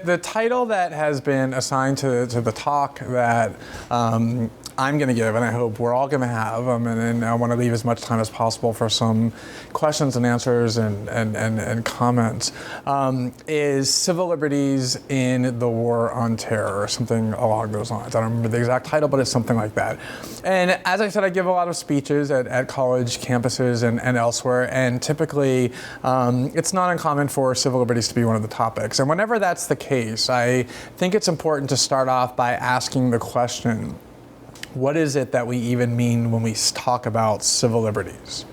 The title that has been assigned to the talk that I'm going to give, and I hope we're all going to have, and I want to leave as much time as possible for some questions and answers and comments, is Civil Liberties in the War on Terror, or something along those lines. I don't remember the exact title, but it's something like that. And as I said, I give a lot of speeches at college campuses and elsewhere, and typically it's not uncommon for civil liberties to be one of the topics. And whenever that's the case, I think it's important to start off by asking the question, what is it that we even mean when we talk about civil liberties?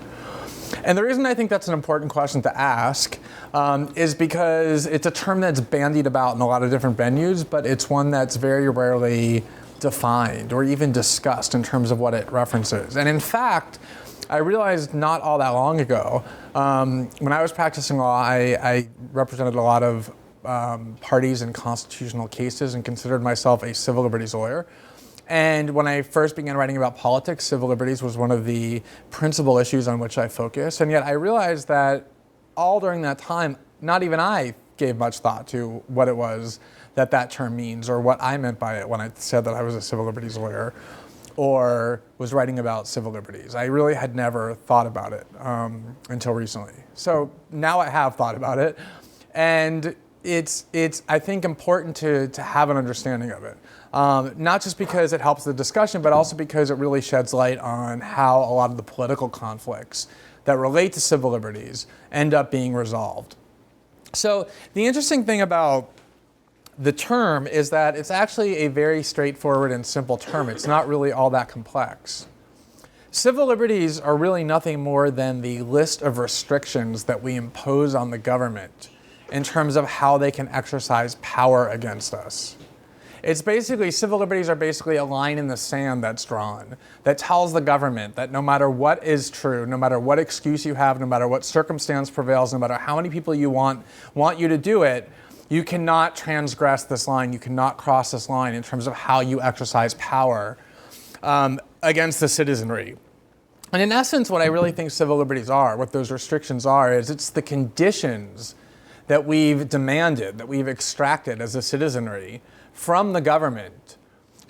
And the reason I think that's an important question to ask is because it's a term that's bandied about in a lot of different venues, but it's one that's very rarely defined or even discussed in terms of what it references. And in fact, I realized not all that long ago, when I was practicing law, I represented a lot of parties in constitutional cases and considered myself a civil liberties lawyer. And when I first began writing about politics, civil liberties was one of the principal issues on which I focused. And yet I realized that all during that time, not even I gave much thought to what it was that term means, or what I meant by it when I said that I was a civil liberties lawyer or was writing about civil liberties. I really had never thought about it until recently. So now I have thought about it, and it's I think important to have an understanding of it. Not just because it helps the discussion, but also because it really sheds light on how a lot of the political conflicts that relate to civil liberties end up being resolved. So the interesting thing about the term is that it's actually a very straightforward and simple term. It's not really all that complex. Civil liberties are really nothing more than the list of restrictions that we impose on the government in terms of how they can exercise power against us. It's basically, civil liberties are basically a line in the sand that's drawn that tells the government that no matter what is true, no matter what excuse you have, no matter what circumstance prevails, no matter how many people you want you to do it, you cannot transgress this line, you cannot cross this line in terms of how you exercise power against the citizenry. And in essence, what I really think civil liberties are, what those restrictions are, is it's the conditions that we've demanded, that we've extracted as a citizenry from the government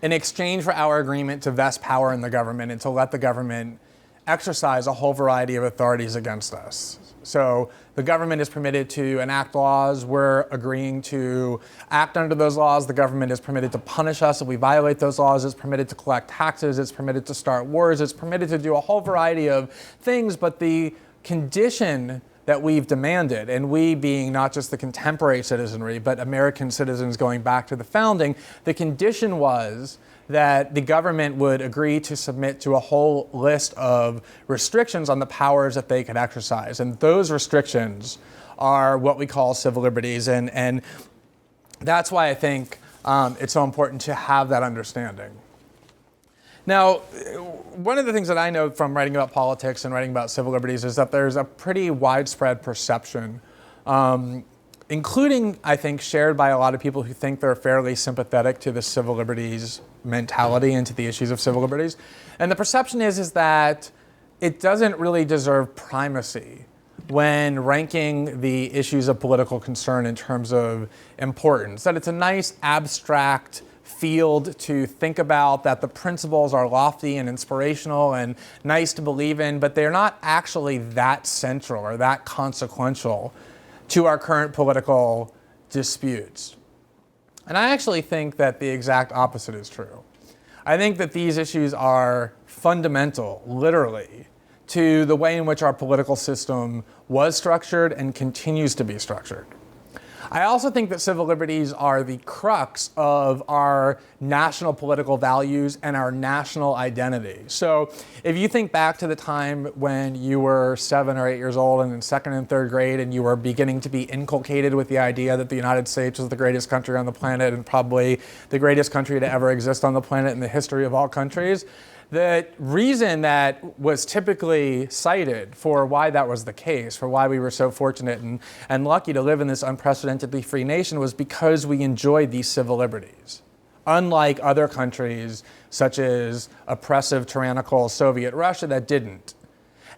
in exchange for our agreement to vest power in the government and to let the government exercise a whole variety of authorities against us. So the government is permitted to enact laws. We're agreeing to act under those laws. The government is permitted to punish us if we violate those laws. It's permitted to collect taxes. It's permitted to start wars. It's permitted to do a whole variety of things. But the condition that we've demanded, and we being not just the contemporary citizenry, but American citizens going back to the founding, the condition was that the government would agree to submit to a whole list of restrictions on the powers that they could exercise. And those restrictions are what we call civil liberties. And that's why I think it's so important to have that understanding. Now, one of the things that I know from writing about politics and writing about civil liberties is that there's a pretty widespread perception, including, I think, shared by a lot of people who think they're fairly sympathetic to the civil liberties mentality and to the issues of civil liberties. And the perception is that it doesn't really deserve primacy when ranking the issues of political concern in terms of importance, that it's a nice abstract field to think about, that the principles are lofty and inspirational and nice to believe in, but they're not actually that central or that consequential to our current political disputes. And I actually think that the exact opposite is true. I think that these issues are fundamental, literally, to the way in which our political system was structured and continues to be structured. I also think that civil liberties are the crux of our national political values and our national identity. So if you think back to the time when you were 7 or 8 years old and in second and third grade and you were beginning to be inculcated with the idea that the United States was the greatest country on the planet and probably the greatest country to ever exist on the planet in the history of all countries, the reason that was typically cited for why that was the case, for why we were so fortunate and lucky to live in this unprecedentedly free nation, was because we enjoyed these civil liberties, unlike other countries such as oppressive, tyrannical Soviet Russia that didn't.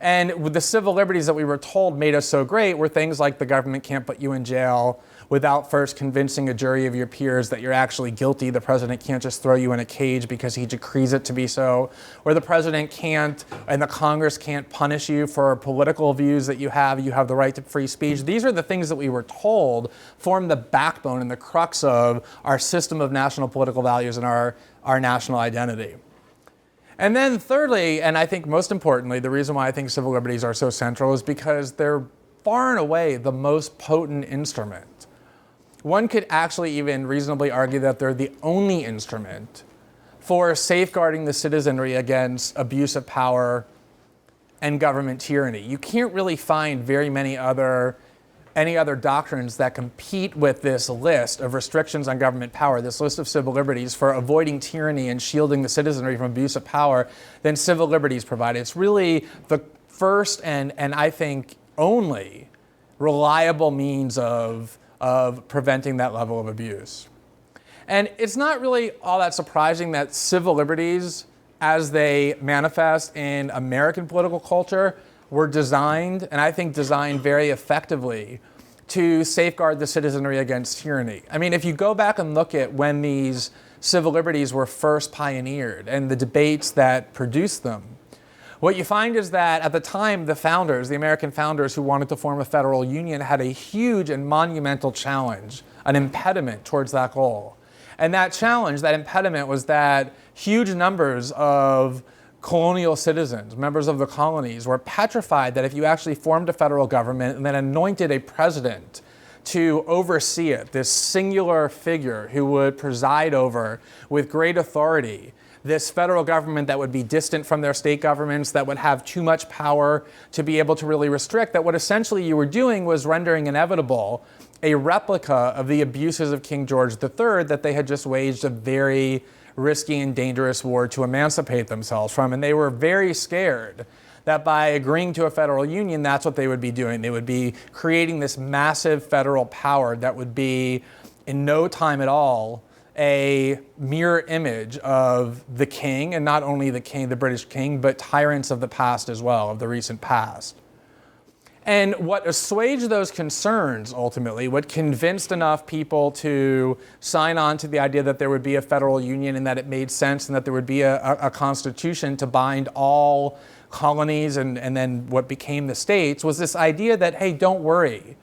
And with the civil liberties that we were told made us so great were things like the government can't put you in jail without first convincing a jury of your peers that you're actually guilty. The president can't just throw you in a cage because he decrees it to be so. Or the president can't, and the Congress can't punish you for political views that you have. You have the right to free speech. These are the things that we were told form the backbone and the crux of our system of national political values and our national identity. And then thirdly, and I think most importantly, the reason why I think civil liberties are so central is because they're far and away the most potent instrument. One could actually even reasonably argue that they're the only instrument for safeguarding the citizenry against abuse of power and government tyranny. You can't really find very many any other doctrines that compete with this list of restrictions on government power, this list of civil liberties for avoiding tyranny and shielding the citizenry from abuse of power than civil liberties provide. It's really the first and I think only reliable means of preventing that level of abuse. And it's not really all that surprising that civil liberties, as they manifest in American political culture, were designed, and I think designed very effectively, to safeguard the citizenry against tyranny. I mean, if you go back and look at when these civil liberties were first pioneered and the debates that produced them, what you find is that at the time, the founders, the American founders who wanted to form a federal union, had a huge and monumental challenge, an impediment towards that goal. And that challenge, that impediment, was that huge numbers of colonial citizens, members of the colonies, were petrified that if you actually formed a federal government and then anointed a president to oversee it, this singular figure who would preside over with great authority this federal government that would be distant from their state governments, that would have too much power to be able to really restrict, that what essentially you were doing was rendering inevitable a replica of the abuses of King George III that they had just waged a very risky and dangerous war to emancipate themselves from. And they were very scared that by agreeing to a federal union, that's what they would be doing. They would be creating this massive federal power that would be, in no time at all, a mirror image of the king, and not only the king, the British king, but tyrants of the past as well, of the recent past. And what assuaged those concerns, ultimately, what convinced enough people to sign on to the idea that there would be a federal union and that it made sense and that there would be a constitution to bind all colonies and then what became the states, was this idea that, hey, don't worry,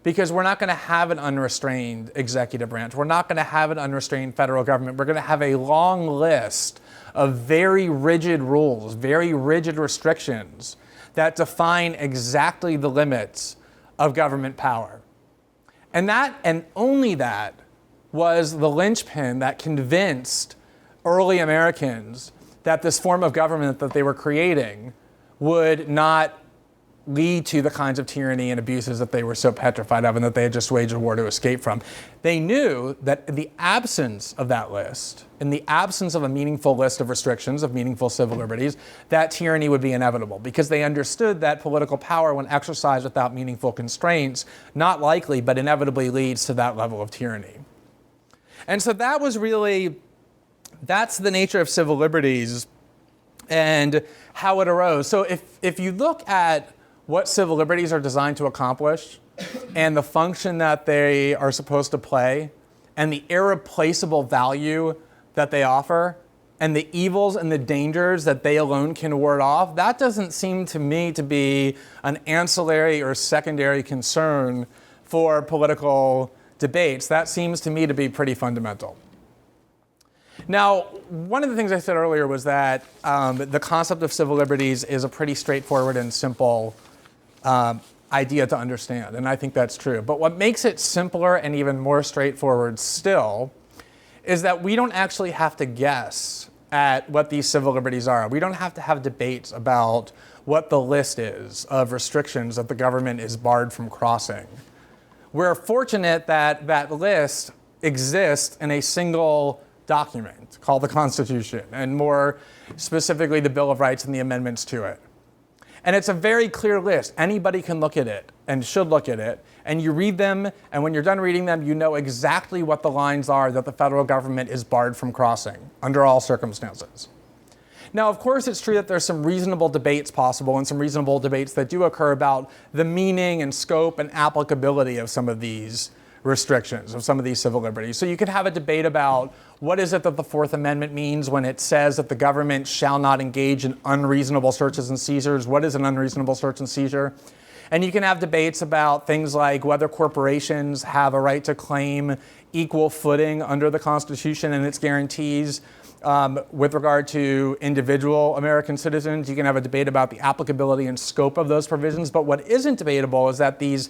because we're not going to have an unrestrained executive branch. We're not going to have an unrestrained federal government. We're going to have a long list of very rigid rules, very rigid restrictions that define exactly the limits of government power. And that, and only that, was the linchpin that convinced early Americans that this form of government that they were creating would not lead to the kinds of tyranny and abuses that they were so petrified of and that they had just waged a war to escape from. They knew that in the absence of that list, in the absence of a meaningful list of restrictions, of meaningful civil liberties, that tyranny would be inevitable, because they understood that political power, when exercised without meaningful constraints, not likely, but inevitably leads to that level of tyranny. And so that was really, that's the nature of civil liberties and how it arose. So if you look at what civil liberties are designed to accomplish and the function that they are supposed to play and the irreplaceable value that they offer and the evils and the dangers that they alone can ward off, that doesn't seem to me to be an ancillary or secondary concern for political debates. That seems to me to be pretty fundamental. Now, one of the things I said earlier was that the concept of civil liberties is a pretty straightforward and simple idea to understand, and I think that's true. But what makes it simpler and even more straightforward still is that we don't actually have to guess at what these civil liberties are. We don't have to have debates about what the list is of restrictions that the government is barred from crossing. We're fortunate that that list exists in a single document called the Constitution, and more specifically the Bill of Rights and the amendments to it. And it's a very clear list. Anybody can look at it and should look at it. And you read them, and when you're done reading them, you know exactly what the lines are that the federal government is barred from crossing under all circumstances. Now, of course, it's true that there's some reasonable debates possible and some reasonable debates that do occur about the meaning and scope and applicability of some of these restrictions of some of these civil liberties. So you could have a debate about what is it that the Fourth Amendment means when it says that the government shall not engage in unreasonable searches and seizures. What is an unreasonable search and seizure? And you can have debates about things like whether corporations have a right to claim equal footing under the Constitution and its guarantees with regard to individual American citizens. You can have a debate about the applicability and scope of those provisions. But what isn't debatable is that this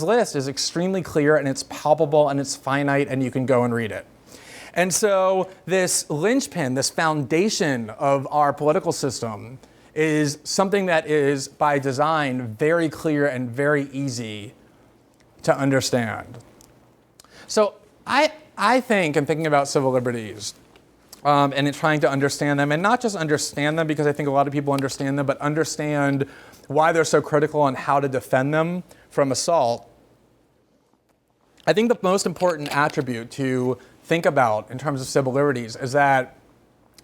list is extremely clear and it's palpable and it's finite and you can go and read it. And so this linchpin, this foundation of our political system is something that is by design very clear and very easy to understand. So I think in thinking about civil liberties, and in trying to understand them, and not just understand them because I think a lot of people understand them, but understand why they're so critical and how to defend them from assault. I think the most important attribute to think about in terms of civil liberties is that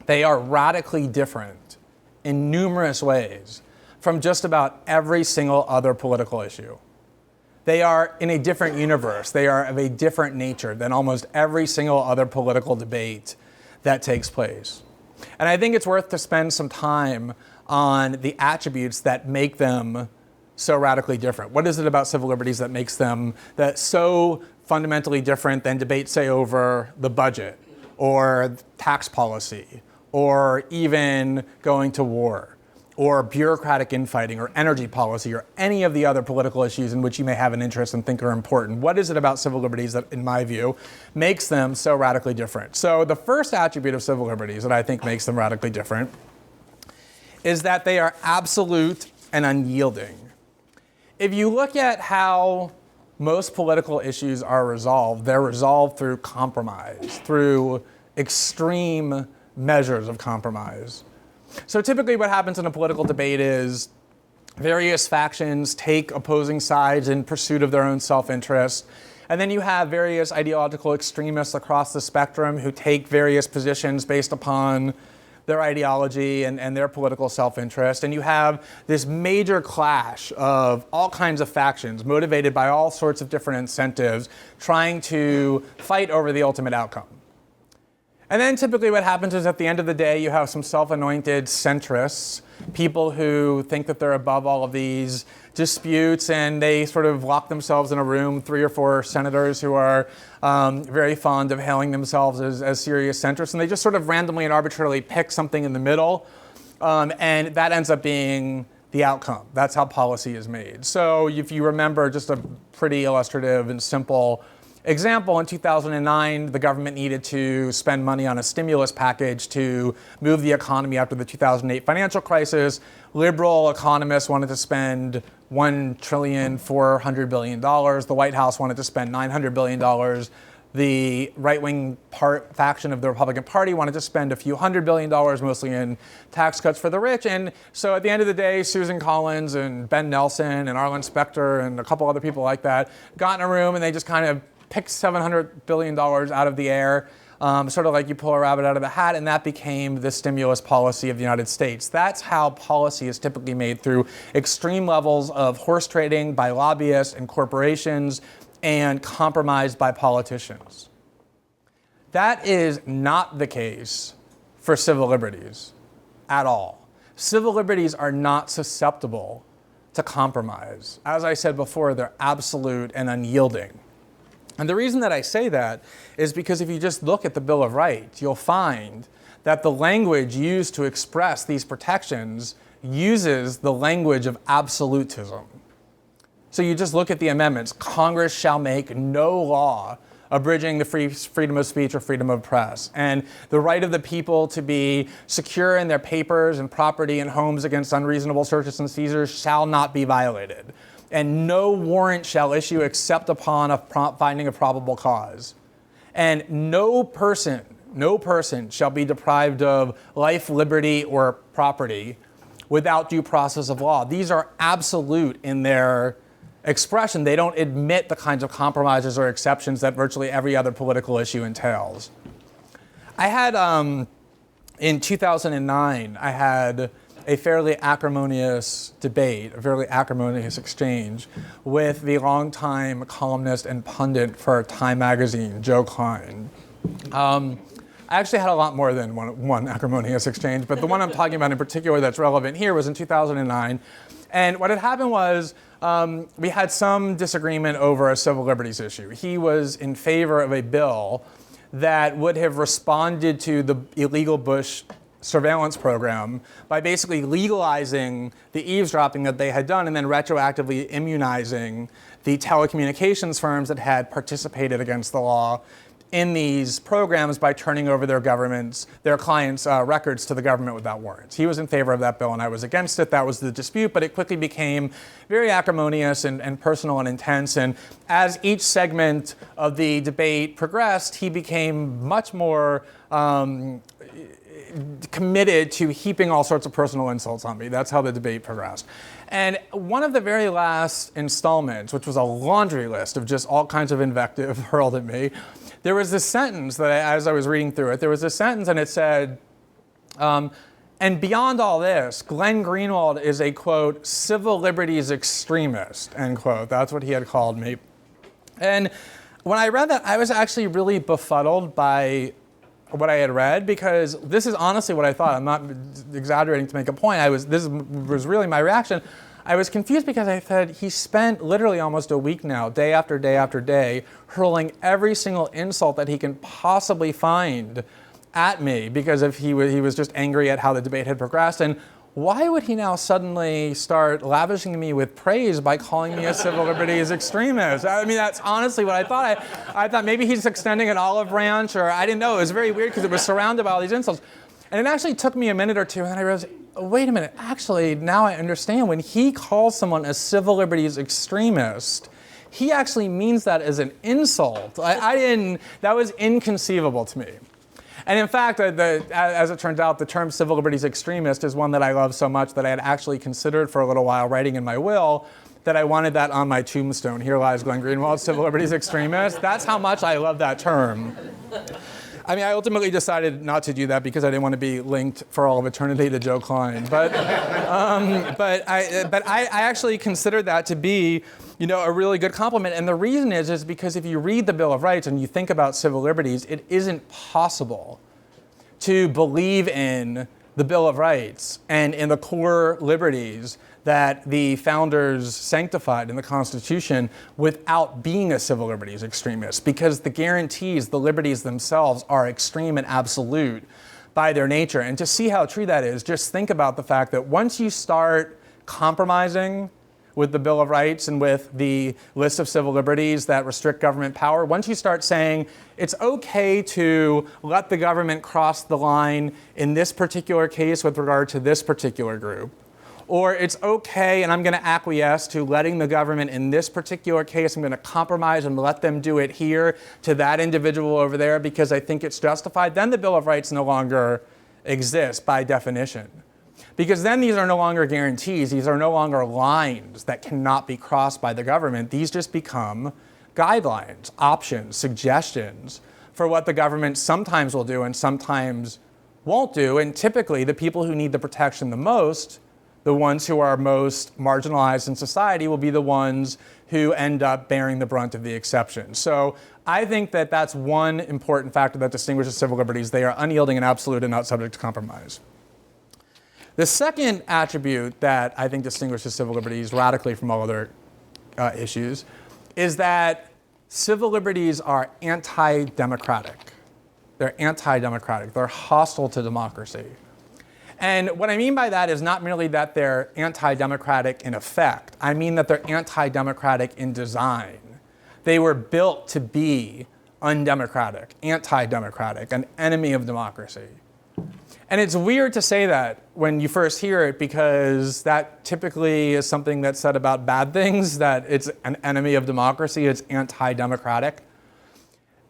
they are radically different in numerous ways from just about every single other political issue. They are in a different universe. They are of a different nature than almost every single other political debate that takes place. And I think it's worth to spend some time on the attributes that make them so radically different. What is it about civil liberties that makes them so fundamentally different than debates, say, over the budget or tax policy or even going to war or bureaucratic infighting or energy policy or any of the other political issues in which you may have an interest and think are important? What is it about civil liberties that, in my view, makes them so radically different? So the first attribute of civil liberties that I think makes them radically different is that they are absolute and unyielding. If you look at how most political issues are resolved, they're resolved through compromise, through extreme measures of compromise. So typically what happens in a political debate is various factions take opposing sides in pursuit of their own self-interest. And then you have various ideological extremists across the spectrum who take various positions based upon their ideology and their political self-interest. And you have this major clash of all kinds of factions motivated by all sorts of different incentives trying to fight over the ultimate outcome. And then typically what happens is at the end of the day, you have some self-anointed centrists, people who think that they're above all of these disputes, and they sort of lock themselves in a room, 3 or 4 senators who are very fond of hailing themselves as serious centrists, and they just sort of randomly and arbitrarily pick something in the middle, and that ends up being the outcome. That's how policy is made. So if you remember just a pretty illustrative and simple example, in 2009, the government needed to spend money on a stimulus package to move the economy after the 2008 financial crisis. Liberal economists wanted to spend $1.4 trillion. The White House wanted to spend $900 billion. The right-wing faction of the Republican Party wanted to spend a few $100 billion, mostly in tax cuts for the rich. And so at the end of the day, Susan Collins and Ben Nelson and Arlen Specter and a couple other people like that got in a room and they just kind of picked $700 billion out of the air, sort of like you pull a rabbit out of the hat, and that became the stimulus policy of the United States. That's how policy is typically made, through extreme levels of horse trading by lobbyists and corporations and compromise by politicians. That is not the case for civil liberties at all. Civil liberties are not susceptible to compromise. As I said before, they're absolute and unyielding. And the reason that I say that is because if you just look at the Bill of Rights, you'll find that the language used to express these protections uses the language of absolutism. So you just look at the amendments. Congress shall make no law abridging the freedom of speech or freedom of press. And the right of the people to be secure in their papers and property and homes against unreasonable searches and seizures shall not be violated. And no warrant shall issue except upon a finding of probable cause. And no person shall be deprived of life, liberty, or property without due process of law. These are absolute in their expression. They don't admit the kinds of compromises or exceptions that virtually every other political issue entails. I had, in 2009, I had a fairly acrimonious debate, a fairly acrimonious exchange with the longtime columnist and pundit for Time magazine, Joe Klein. I actually had a lot more than one acrimonious exchange, but the one I'm talking about in particular that's relevant here was in 2009. And what had happened was we had some disagreement over a civil liberties issue. He was in favor of a bill that would have responded to the illegal Bush surveillance program by basically legalizing the eavesdropping that they had done and then retroactively immunizing the telecommunications firms that had participated against the law in these programs by turning over their clients' records to the government without warrants. He was in favor of that bill and I was against it. That was the dispute, but it quickly became very acrimonious and personal and intense. And as each segment of the debate progressed, he became much more committed to heaping all sorts of personal insults on me. That's how the debate progressed. And one of the very last installments, which was a laundry list of just all kinds of invective hurled at me, there was this sentence that as I was reading through it, there was this sentence and it said, and beyond all this, Glenn Greenwald is a, quote, civil liberties extremist, end quote. That's what he had called me. And when I read that, I was actually really befuddled by what I had read, because this is honestly what I thought. I'm not exaggerating to make a point. This was really my reaction. I was confused because I said he spent literally almost a week now, day after day after day, hurling every single insult that he can possibly find at me because he was just angry at how the debate had progressed. And why would he now suddenly start lavishing me with praise by calling me a civil liberties extremist? I mean, that's honestly what I thought. I thought maybe he's extending an olive branch, or I didn't know. It was very weird because it was surrounded by all these insults. And it actually took me a minute or two, and then I realized, wait a minute, actually, now I understand. When he calls someone a civil liberties extremist, he actually means that as an insult. That was inconceivable to me. And in fact, as it turns out, the term civil liberties extremist is one that I love so much that I had actually considered for a little while writing in my will that I wanted that on my tombstone. Here lies Glenn Greenwald, civil liberties extremist. That's how much I love that term. I mean, I ultimately decided not to do that because I didn't want to be linked for all of eternity to Joe Klein. But I actually considered that to be, a really good compliment. And the reason is because if you read the Bill of Rights and you think about civil liberties, it isn't possible to believe in the Bill of Rights and in the core liberties that the founders sanctified in the Constitution without being a civil liberties extremist, because the guarantees, the liberties themselves are extreme and absolute by their nature. And to see how true that is, just think about the fact that once you start compromising with the Bill of Rights and with the list of civil liberties that restrict government power, once you start saying it's okay to let the government cross the line in this particular case with regard to this particular group, or it's okay and I'm going to acquiesce to letting the government in this particular case, I'm going to compromise and let them do it here to that individual over there because I think it's justified, then the Bill of Rights no longer exists by definition. Because then these are no longer guarantees, these are no longer lines that cannot be crossed by the government. These just become guidelines, options, suggestions for what the government sometimes will do and sometimes won't do. And typically the people who need the protection the most, the ones who are most marginalized in society, will be the ones who end up bearing the brunt of the exception. So I think that that's one important factor that distinguishes civil liberties. They are unyielding and absolute and not subject to compromise. The second attribute that I think distinguishes civil liberties radically from all other issues is that civil liberties are anti-democratic. They're anti-democratic. They're hostile to democracy. And what I mean by that is not merely that they're anti-democratic in effect. I mean that they're anti-democratic in design. They were built to be undemocratic, anti-democratic, an enemy of democracy. And it's weird to say that when you first hear it, because that typically is something that's said about bad things, that it's an enemy of democracy, it's anti-democratic.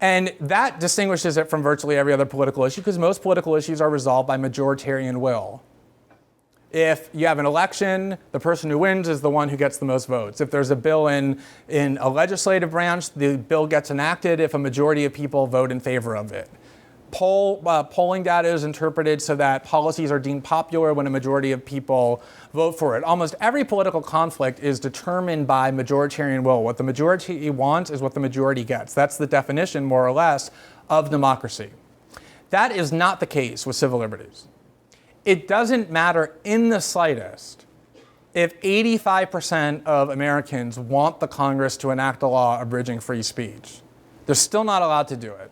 And that distinguishes it from virtually every other political issue, because most political issues are resolved by majoritarian will. If you have an election, the person who wins is the one who gets the most votes. If there's a bill in a legislative branch, the bill gets enacted if a majority of people vote in favor of it. Polling data is interpreted so that policies are deemed popular when a majority of people vote for it. Almost every political conflict is determined by majoritarian will. What the majority wants is what the majority gets. That's the definition, more or less, of democracy. That is not the case with civil liberties. It doesn't matter in the slightest if 85% of Americans want the Congress to enact a law abridging free speech. They're still not allowed to do it.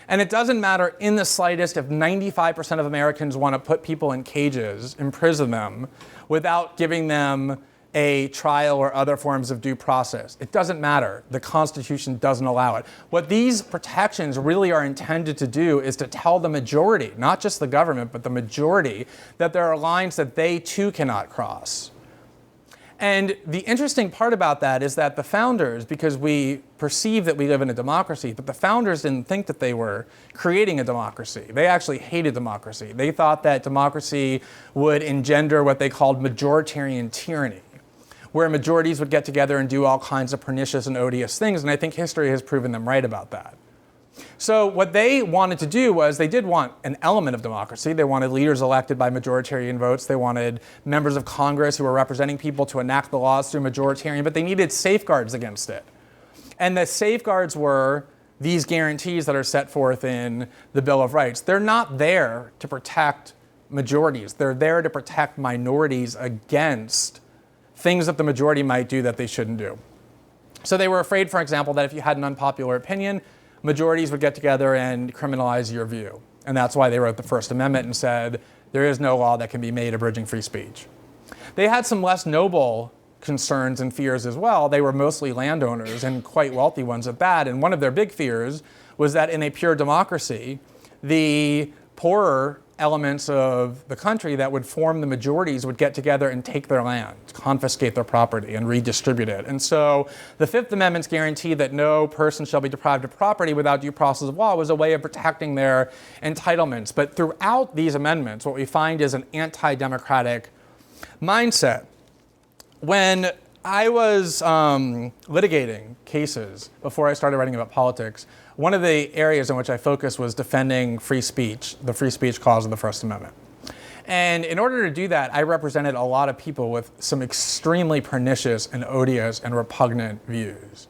And it doesn't matter in the slightest if 95% of Americans want to put people in cages, imprison them, without giving them a trial or other forms of due process. It doesn't matter. The Constitution doesn't allow it. What these protections really are intended to do is to tell the majority, not just the government, but the majority, that there are lines that they too cannot cross. And the interesting part about that is that the founders, because we perceive that we live in a democracy, but the founders didn't think that they were creating a democracy. They actually hated democracy. They thought that democracy would engender what they called majoritarian tyranny, where majorities would get together and do all kinds of pernicious and odious things, and I think history has proven them right about that. So what they wanted to do was they did want an element of democracy. They wanted leaders elected by majoritarian votes. They wanted members of Congress who were representing people to enact the laws through majoritarian, but they needed safeguards against it. And the safeguards were these guarantees that are set forth in the Bill of Rights. They're not there to protect majorities. They're there to protect minorities against things that the majority might do that they shouldn't do. So they were afraid, for example, that if you had an unpopular opinion, majorities would get together and criminalize your view. And that's why they wrote the First Amendment and said, there is no law that can be made abridging free speech. They had some less noble concerns and fears as well. They were mostly landowners and quite wealthy ones at that. And one of their big fears was that in a pure democracy, the poorer elements of the country that would form the majorities would get together and take their land, confiscate their property, and redistribute it. And so the Fifth Amendment's guarantee that no person shall be deprived of property without due process of law was a way of protecting their entitlements. But throughout these amendments, what we find is an anti-democratic mindset. When I was litigating cases before I started writing about politics, one of the areas in which I focused was defending free speech, the free speech clause of the First Amendment. And in order to do that, I represented a lot of people with some extremely pernicious and odious and repugnant views.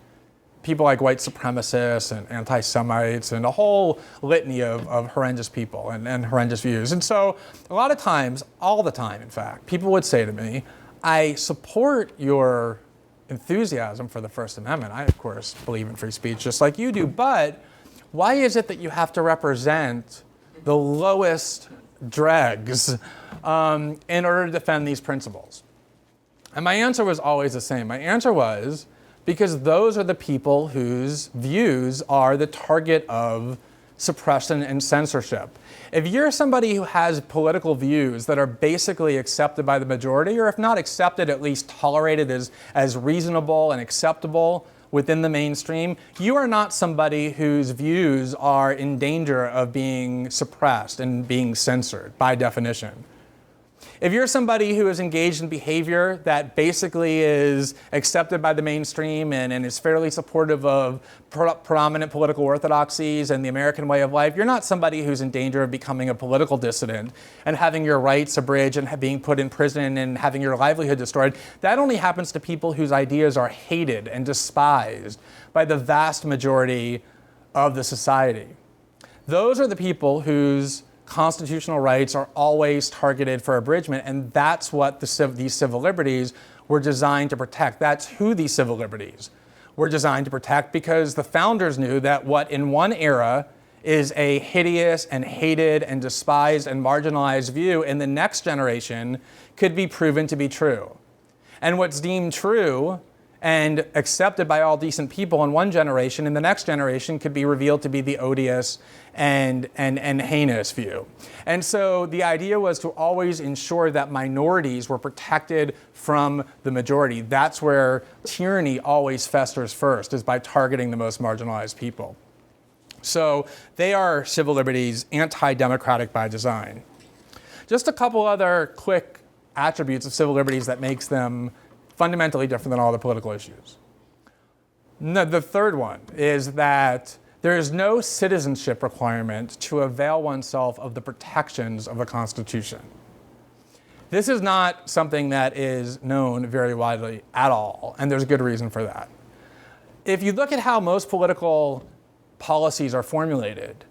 People like white supremacists and anti-Semites and a whole litany of horrendous people and horrendous views. And so a lot of times, all the time in fact, people would say to me, I support your enthusiasm for the First Amendment. I, of course, believe in free speech just like you do, but why is it that you have to represent the lowest dregs in order to defend these principles? And my answer was always the same. My answer was because those are the people whose views are the target of suppression and censorship. If you're somebody who has political views that are basically accepted by the majority, or if not accepted, at least tolerated as reasonable and acceptable within the mainstream, you are not somebody whose views are in danger of being suppressed and being censored by definition. If you're somebody who is engaged in behavior that basically is accepted by the mainstream and is fairly supportive of predominant political orthodoxies and the American way of life, you're not somebody who's in danger of becoming a political dissident and having your rights abridged and being put in prison and having your livelihood destroyed. That only happens to people whose ideas are hated and despised by the vast majority of the society. Those are the people whose constitutional rights are always targeted for abridgment, and that's what these civil liberties were designed to protect. That's who these civil liberties were designed to protect, because the founders knew that what in one era is a hideous and hated and despised and marginalized view in the next generation could be proven to be true. And what's deemed true and accepted by all decent people in one generation, in the next generation could be revealed to be the odious and heinous view. And so the idea was to always ensure that minorities were protected from the majority. That's where tyranny always festers first, is by targeting the most marginalized people. So they are civil liberties, anti-democratic by design. Just a couple other quick attributes of civil liberties that makes them fundamentally different than all the political issues. The third one is that There is no citizenship requirement to avail oneself of the protections of the Constitution. This is not something that is known very widely at all, and there's a good reason for that. If you look at how most political policies are formulated,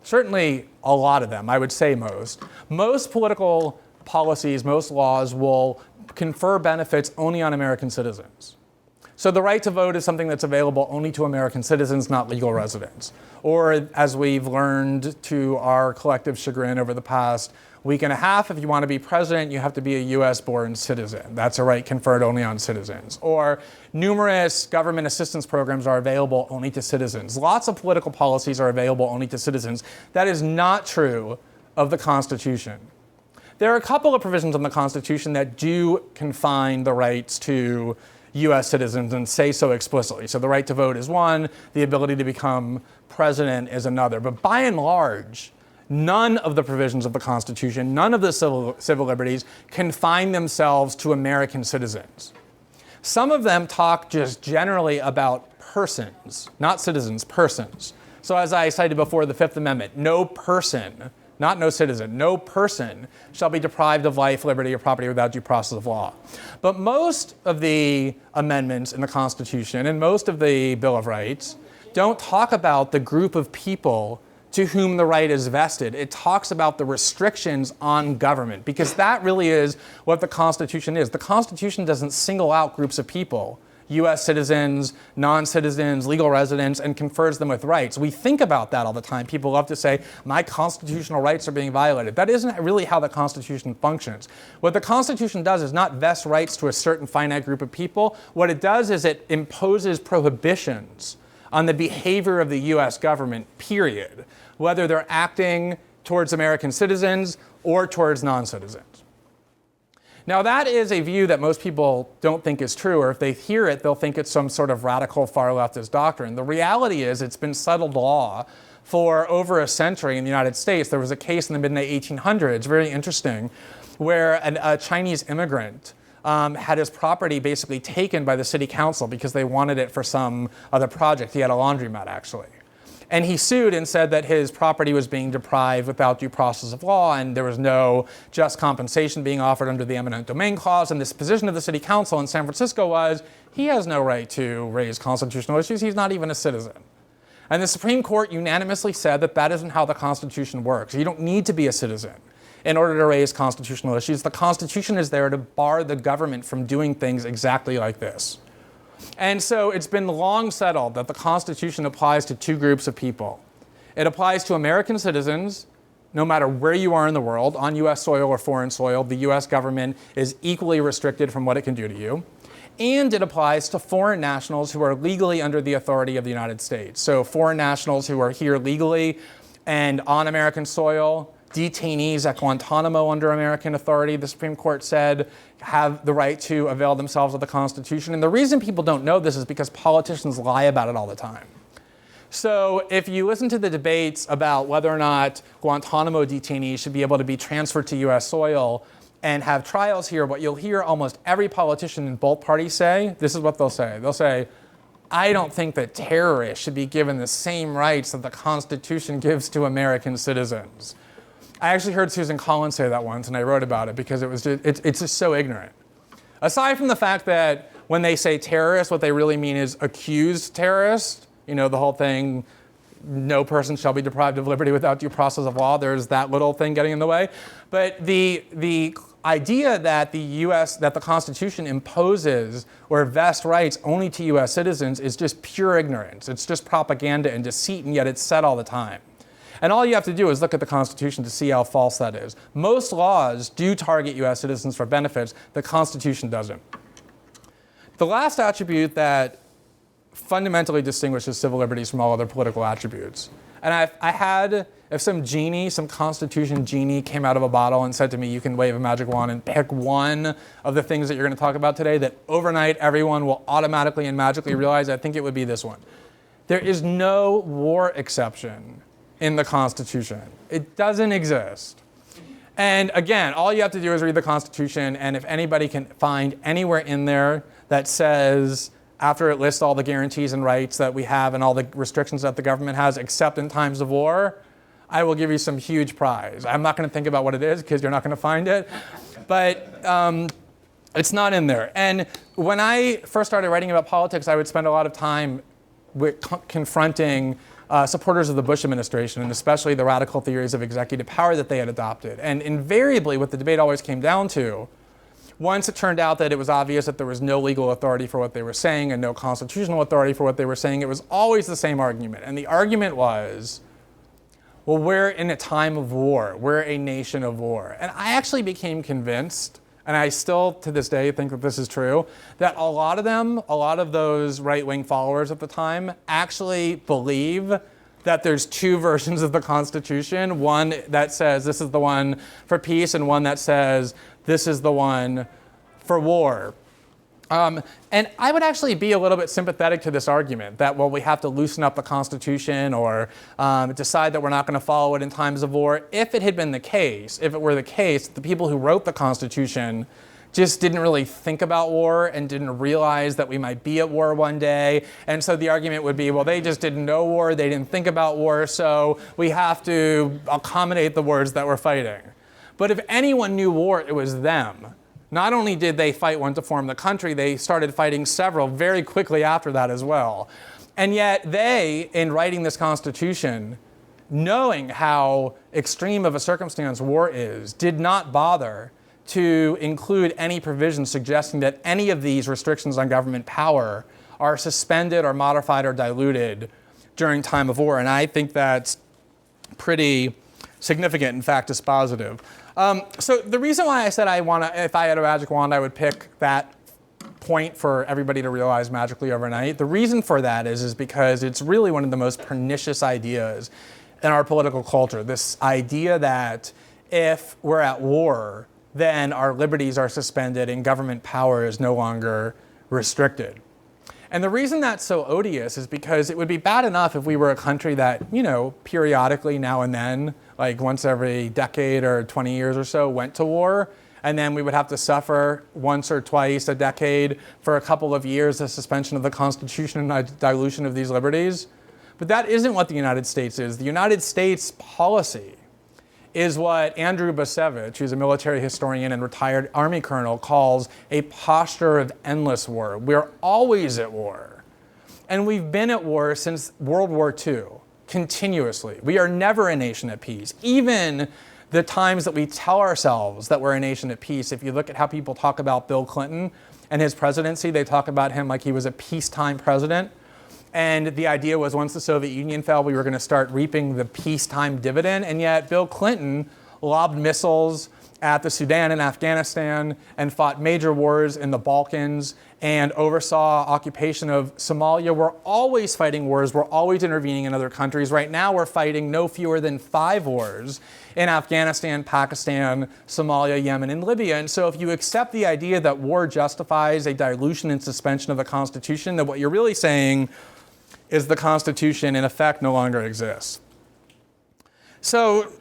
certainly a lot of them, I would say most political policies, most laws will confer benefits only on American citizens. So the right to vote is something that's available only to American citizens, not legal residents. Or, as we've learned to our collective chagrin over the past week and a half, if you want to be president, you have to be a US-born citizen. That's a right conferred only on citizens. Or numerous government assistance programs are available only to citizens. Lots of political policies are available only to citizens. That is not true of the Constitution. There are a couple of provisions in the Constitution that do confine the rights to US citizens and say so explicitly. So the right to vote is one, the ability to become president is another. But by and large, none of the provisions of the Constitution, none of the civil liberties confine themselves to American citizens. Some of them talk just generally about persons, not citizens, persons. So as I cited before, the Fifth Amendment, no person, not no citizen, no person shall be deprived of life, liberty, or property without due process of law. But most of the amendments in the Constitution and most of the Bill of Rights don't talk about the group of people to whom the right is vested. It talks about the restrictions on government, because that really is what the Constitution is. The Constitution doesn't single out groups of people, US citizens, non-citizens, legal residents, and confers them with rights. We think about that all the time. People love to say, my constitutional rights are being violated. That isn't really how the Constitution functions. What the Constitution does is not vest rights to a certain finite group of people. What it does is it imposes prohibitions on the behavior of the US government, period, whether they're acting towards American citizens or towards non-citizens. Now, that is a view that most people don't think is true, or if they hear it, they'll think it's some sort of radical far leftist doctrine. The reality is it's been settled law for over a century in the United States. There was a case in the mid 1800s, very interesting, where a Chinese immigrant had his property basically taken by the city council because they wanted it for some other project. He had a laundromat, actually. And he sued and said that his property was being deprived without due process of law, and there was no just compensation being offered under the eminent domain clause. And this position of the city council in San Francisco was, he has no right to raise constitutional issues. He's not even a citizen. And the Supreme Court unanimously said that that isn't how the Constitution works. You don't need to be a citizen in order to raise constitutional issues. The Constitution is there to bar the government from doing things exactly like this. And so it's been long settled that the Constitution applies to two groups of people. It applies to American citizens, no matter where you are in the world, on US soil or foreign soil. The US government is equally restricted from what it can do to you. And it applies to foreign nationals who are legally under the authority of the United States. So foreign nationals who are here legally and on American soil, detainees at Guantanamo under American authority, the Supreme Court said, have the right to avail themselves of the Constitution. And the reason people don't know this is because politicians lie about it all the time. So if you listen to the debates about whether or not Guantanamo detainees should be able to be transferred to US soil and have trials here, what you'll hear almost every politician in both parties say, this is what they'll say. They'll say, I don't think that terrorists should be given the same rights that the Constitution gives to American citizens. I actually heard Susan Collins say that once, and I wrote about it because it's just so ignorant. Aside from the fact that when they say terrorist, what they really mean is accused terrorist, the whole thing, no person shall be deprived of liberty without due process of law. There's that little thing getting in the way. But the idea that that the Constitution imposes or vests rights only to US citizens is just pure ignorance. It's just propaganda and deceit, and yet it's said all the time. And all you have to do is look at the Constitution to see how false that is. Most laws do target US citizens for benefits. The Constitution doesn't. The last attribute that fundamentally distinguishes civil liberties from all other political attributes. And if some Constitution genie came out of a bottle and said to me, you can wave a magic wand and pick one of the things that you're going to talk about today that overnight everyone will automatically and magically realize, I think it would be this one. There is no war exception in the Constitution. It doesn't exist. And again, all you have to do is read the Constitution, and if anybody can find anywhere in there that says after it lists all the guarantees and rights that we have and all the restrictions that the government has, except in times of war, I will give you some huge prize. I'm not going to think about what it is because you're not going to find it, but it's not in there. And when I first started writing about politics, I would spend a lot of time confronting supporters of the Bush administration, and especially the radical theories of executive power that they had adopted. And invariably, what the debate always came down to, once it turned out that it was obvious that there was no legal authority for what they were saying and no constitutional authority for what they were saying, it was always the same argument. And the argument was, well, we're in a time of war. We're a nation of war. And I actually became convinced, and I still to this day think that this is true, that a lot of those right-wing followers at the time actually believe that there's two versions of the Constitution, one that says this is the one for peace and one that says this is the one for war. And I would actually be a little bit sympathetic to this argument that, well, we have to loosen up the Constitution or decide that we're not going to follow it in times of war. If it had been the case, if it were the case, the people who wrote the Constitution just didn't really think about war and didn't realize that we might be at war one day. And so the argument would be, well, they just didn't know war, they didn't think about war, so we have to accommodate the wars that we're fighting. But if anyone knew war, it was them. Not only did they fight one to form the country, they started fighting several very quickly after that as well. And yet they, in writing this Constitution, knowing how extreme of a circumstance war is, did not bother to include any provision suggesting that any of these restrictions on government power are suspended or modified or diluted during time of war. And I think that's pretty significant, in fact, dispositive. So the reason why I said if I had a magic wand, I would pick that point for everybody to realize magically overnight. The reason for that is because it's really one of the most pernicious ideas in our political culture. This idea that if we're at war, then our liberties are suspended and government power is no longer restricted. And the reason that's so odious is because it would be bad enough if we were a country that, periodically now and then, like once every decade or 20 years or so, went to war, and then we would have to suffer once or twice a decade for a couple of years the suspension of the Constitution and dilution of these liberties. But that isn't what the United States is. The United States policy is what Andrew Bacevich, who's a military historian and retired Army colonel, calls a posture of endless war. We're always at war. And we've been at war since World War II, continuously. We are never a nation at peace. Even the times that we tell ourselves that we're a nation at peace, if you look at how people talk about Bill Clinton and his presidency, they talk about him like he was a peacetime president. And the idea was once the Soviet Union fell, we were going to start reaping the peacetime dividend. And yet Bill Clinton lobbed missiles at the Sudan and Afghanistan and fought major wars in the Balkans and oversaw occupation of Somalia. We're always fighting wars. We're always intervening in other countries. Right now we're fighting no fewer than 5 wars in Afghanistan, Pakistan, Somalia, Yemen, and Libya. And so if you accept the idea that war justifies a dilution and suspension of the Constitution, then what you're really saying is the Constitution, in effect, no longer exists. So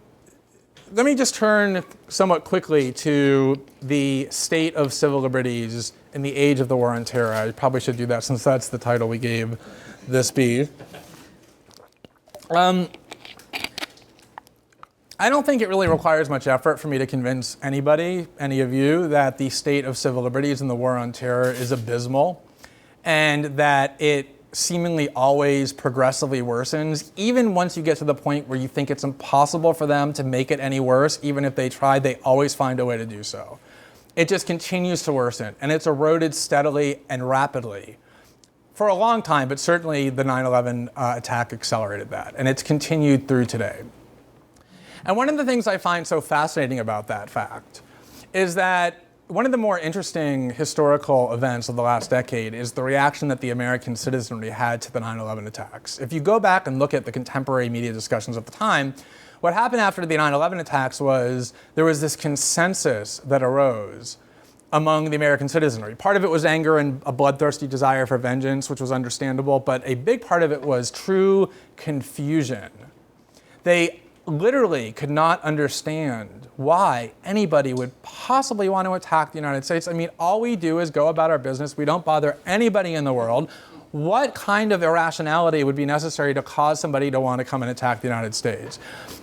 let me just turn somewhat quickly to the state of civil liberties in the age of the War on Terror. I probably should do that since that's the title we gave this be. I don't think it really requires much effort for me to convince anybody, any of you, that the state of civil liberties in the War on Terror is abysmal and that it seemingly always progressively worsens. Even once you get to the point where you think it's impossible for them to make it any worse, even if they try, they always find a way to do so. It just continues to worsen, and it's eroded steadily and rapidly for a long time, but certainly the 9/11 attack accelerated that, and it's continued through today. And one of the things I find so fascinating about that fact is that one of the more interesting historical events of the last decade is the reaction that the American citizenry had to the 9/11 attacks. If you go back and look at the contemporary media discussions of the time, what happened after the 9/11 attacks was there was this consensus that arose among the American citizenry. Part of it was anger and a bloodthirsty desire for vengeance, which was understandable, but a big part of it was true confusion. They literally could not understand why anybody would possibly want to attack the United States. I mean, all we do is go about our business. We don't bother anybody in the world. What kind of irrationality would be necessary to cause somebody to want to come and attack the United States?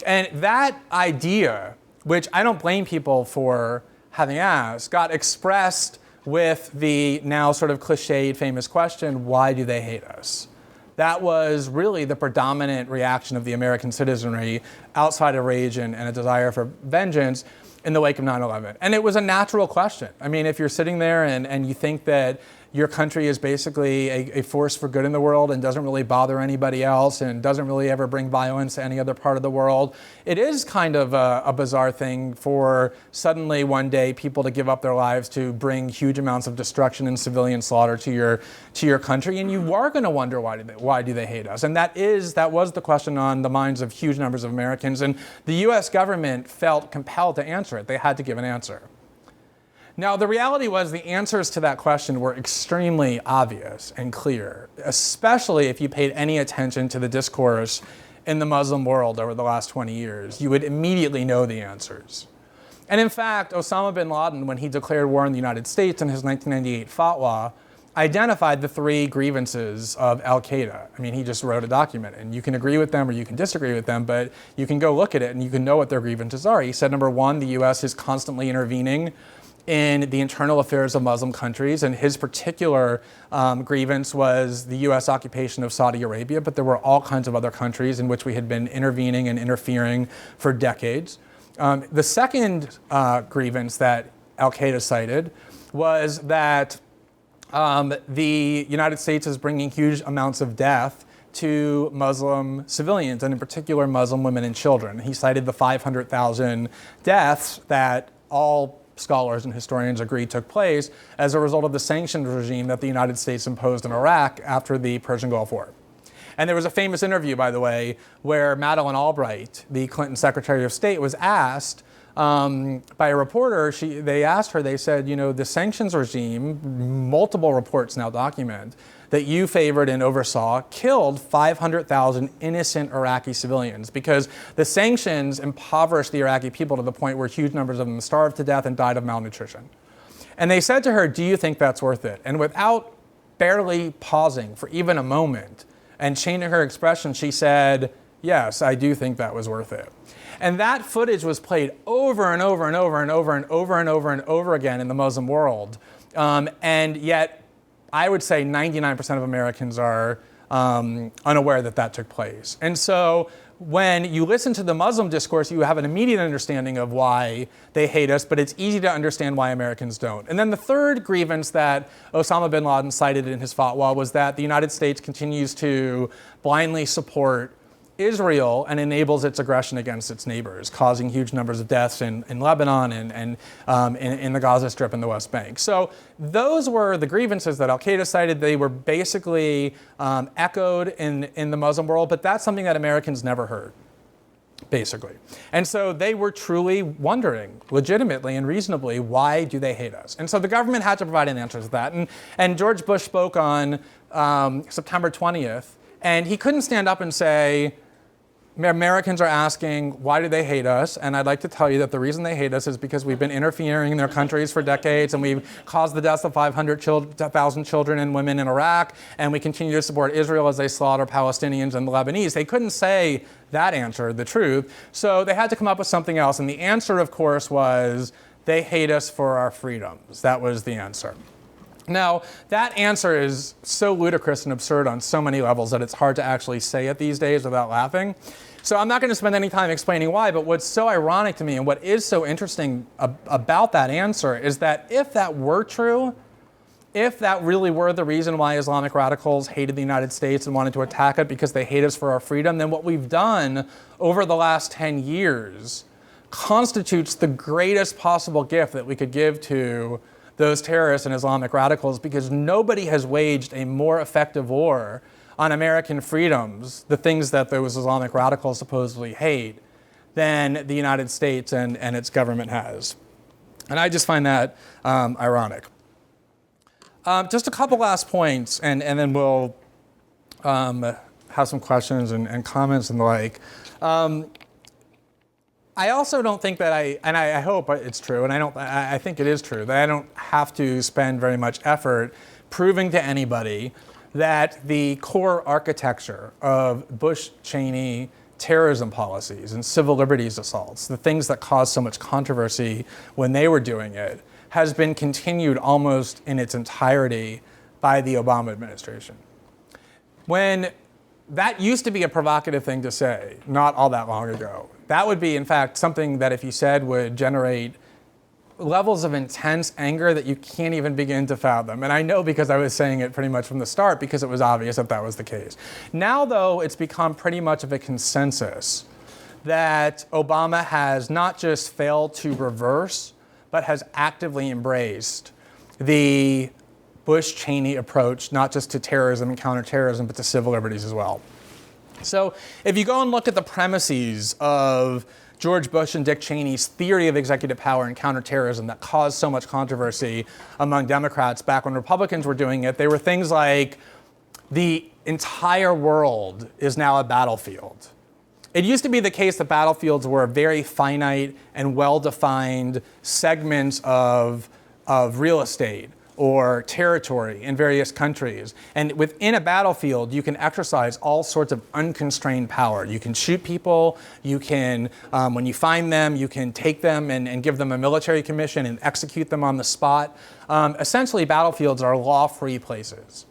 And that idea, which I don't blame people for having asked, got expressed with the now sort of cliched famous question, why do they hate us? That was really the predominant reaction of the American citizenry outside of rage and a desire for vengeance in the wake of 9/11. And it was a natural question. I mean, if you're sitting there and you think that your country is basically a force for good in the world and doesn't really bother anybody else and doesn't really ever bring violence to any other part of the world, it is kind of a bizarre thing for suddenly one day people to give up their lives to bring huge amounts of destruction and civilian slaughter to your country. And you are going to wonder why do they hate us? And that was the question on the minds of huge numbers of Americans. And the US government felt compelled to answer it. They had to give an answer. Now, the reality was the answers to that question were extremely obvious and clear, especially if you paid any attention to the discourse in the Muslim world over the last 20 years. You would immediately know the answers. And in fact, Osama bin Laden, when he declared war on the United States in his 1998 fatwa, identified the 3 grievances of Al-Qaeda. I mean, he just wrote a document, and you can agree with them or you can disagree with them, but you can go look at it and you can know what their grievances are. He said, number 1, the US is constantly intervening in the internal affairs of Muslim countries, and his particular grievance was the US occupation of Saudi Arabia, but there were all kinds of other countries in which we had been intervening and interfering for decades. The second grievance that Al-Qaeda cited was that the United States is bringing huge amounts of death to Muslim civilians, and in particular Muslim women and children. He cited the 500,000 deaths that all scholars and historians agree took place as a result of the sanctions regime that the United States imposed in Iraq after the Persian Gulf War. And there was a famous interview, by the way, where Madeleine Albright, the Clinton Secretary of State, was asked by a reporter. They asked her, they said, you know, the sanctions regime, multiple reports now document, that you favored and oversaw killed 500,000 innocent Iraqi civilians because the sanctions impoverished the Iraqi people to the point where huge numbers of them starved to death and died of malnutrition. And they said to her, do you think that's worth it? And without barely pausing for even a moment and changing her expression, she said, yes, I do think that was worth it. And that footage was played over and over and over and over and over and over and over again in the Muslim world. And yet, I would say 99% of Americans are unaware that that took place. And so when you listen to the Muslim discourse, you have an immediate understanding of why they hate us, but it's easy to understand why Americans don't. And then the third grievance that Osama bin Laden cited in his fatwa was that the United States continues to blindly support Israel and enables its aggression against its neighbors, causing huge numbers of deaths in Lebanon and in the Gaza Strip and the West Bank. So those were the grievances that Al-Qaeda cited. They were basically echoed in the Muslim world, but that's something that Americans never heard, basically. And so they were truly wondering, legitimately and reasonably, why do they hate us? And so the government had to provide an answer to that. And George Bush spoke on September 20th, and he couldn't stand up and say, Americans are asking, why do they hate us? And I'd like to tell you that the reason they hate us is because we've been interfering in their countries for decades, and we've caused the deaths of 500,000 children and women in Iraq, and we continue to support Israel as they slaughter Palestinians and the Lebanese. They couldn't say that answer, the truth, so they had to come up with something else. And the answer, of course, was they hate us for our freedoms. That was the answer. Now, that answer is so ludicrous and absurd on so many levels that it's hard to actually say it these days without laughing. So I'm not going to spend any time explaining why, but what's so ironic to me and what is so interesting about that answer is that if that were true, if that really were the reason why Islamic radicals hated the United States and wanted to attack it because they hate us for our freedom, then what we've done over the last 10 years constitutes the greatest possible gift that we could give to those terrorists and Islamic radicals, because nobody has waged a more effective war on American freedoms, the things that those Islamic radicals supposedly hate, than the United States and its government has. And I just find that ironic. Just a couple last points, and then we'll have some questions and comments and the like. I also don't think that I hope it's true, and I think it is true, that I don't have to spend very much effort proving to anybody that the core architecture of Bush-Cheney terrorism policies and civil liberties assaults, the things that caused so much controversy when they were doing it, has been continued almost in its entirety by the Obama administration. When that used to be a provocative thing to say not all that long ago. That would be, in fact, something that if you said would generate levels of intense anger that you can't even begin to fathom. And I know because I was saying it pretty much from the start because it was obvious that that was the case. Now, though, it's become pretty much of a consensus that Obama has not just failed to reverse, but has actively embraced the Bush-Cheney approach, not just to terrorism and counterterrorism, but to civil liberties as well. So if you go and look at the premises of George Bush and Dick Cheney's theory of executive power and counterterrorism that caused so much controversy among Democrats back when Republicans were doing it, they were things like the entire world is now a battlefield. It used to be the case that battlefields were a very finite and well-defined segments of real estate or territory in various countries. And within a battlefield, you can exercise all sorts of unconstrained power. You can shoot people, you can, when you find them, you can take them and give them a military commission and execute them on the spot. Essentially, battlefields are law-free places.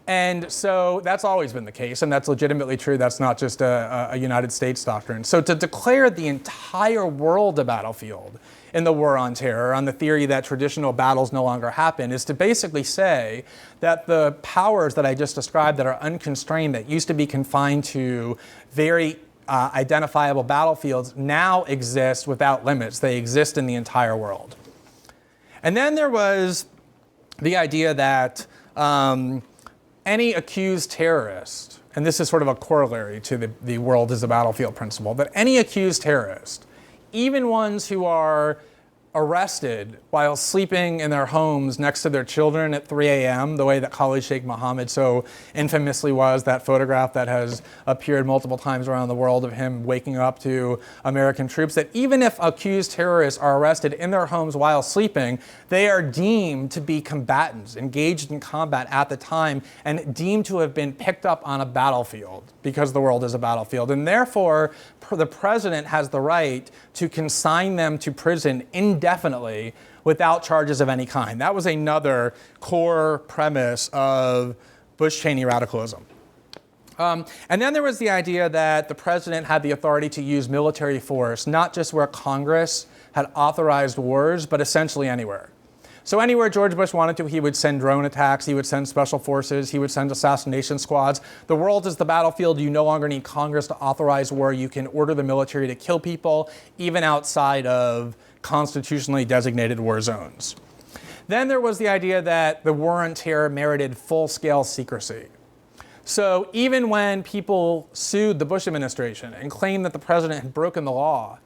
And so that's always been the case, and that's legitimately true. That's not just a United States doctrine. So to declare the entire world a battlefield in the war on terror, on the theory that traditional battles no longer happen, is to basically say that the powers that I just described that are unconstrained, that used to be confined to very identifiable battlefields, now exist without limits. They exist in the entire world. And then there was the idea that any accused terrorist, and this is sort of a corollary to the world as a battlefield principle, that any accused terrorist, even ones who are arrested while sleeping in their homes next to their children at 3 a.m., the way that Khalid Sheikh Mohammed so infamously was, that photograph that has appeared multiple times around the world of him waking up to American troops, that even if accused terrorists are arrested in their homes while sleeping, they are deemed to be combatants, engaged in combat at the time, and deemed to have been picked up on a battlefield because the world is a battlefield. And therefore, the president has the right to consign them to prison indefinitely without charges of any kind. That was another core premise of Bush-Cheney radicalism. And then there was the idea that the president had the authority to use military force, not just where Congress had authorized wars, but essentially anywhere. So anywhere George Bush wanted to, he would send drone attacks, he would send special forces, he would send assassination squads. The world is the battlefield. You no longer need Congress to authorize war. You can order the military to kill people, even outside of constitutionally designated war zones. Then there was the idea that the war on terror merited full-scale secrecy. So even when people sued the Bush administration and claimed that the president had broken the law,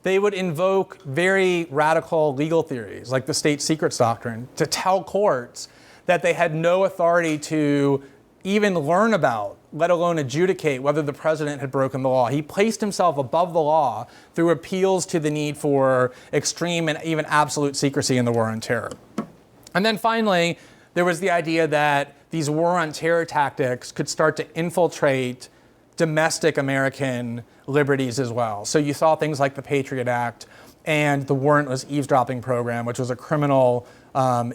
they would invoke very radical legal theories, like the state secrets doctrine, to tell courts that they had no authority to even learn about, let alone adjudicate whether the president had broken the law. He placed himself above the law through appeals to the need for extreme and even absolute secrecy in the war on terror. And then finally, there was the idea that these war on terror tactics could start to infiltrate domestic American liberties as well. So you saw things like the Patriot Act and the warrantless eavesdropping program, which was a criminal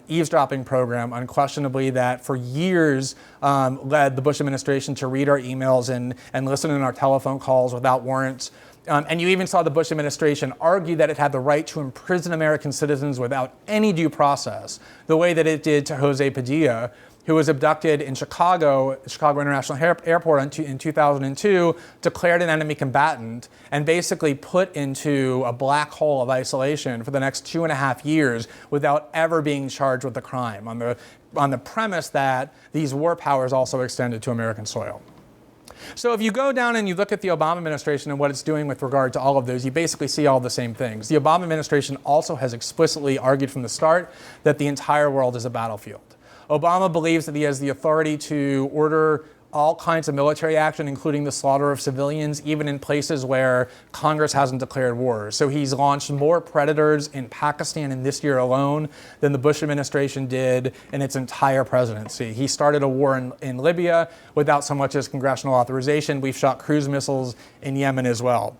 eavesdropping program, unquestionably, that for years led the Bush administration to read our emails and listen in our telephone calls without warrants. And you even saw the Bush administration argue that it had the right to imprison American citizens without any due process, the way that it did to Jose Padilla, who was abducted in Chicago International Airport in 2002, declared an enemy combatant, and basically put into a black hole of isolation for the next 2.5 years without ever being charged with a crime, on the premise that these war powers also extended to American soil. So if you go down and you look at the Obama administration and what it's doing with regard to all of those, you basically see all the same things. The Obama administration also has explicitly argued from the start that the entire world is a battlefield. Obama believes that he has the authority to order all kinds of military action, including the slaughter of civilians, even in places where Congress hasn't declared war. So he's launched more Predators in Pakistan in this year alone than the Bush administration did in its entire presidency. He started a war in Libya without so much as congressional authorization. We've shot cruise missiles in Yemen as well.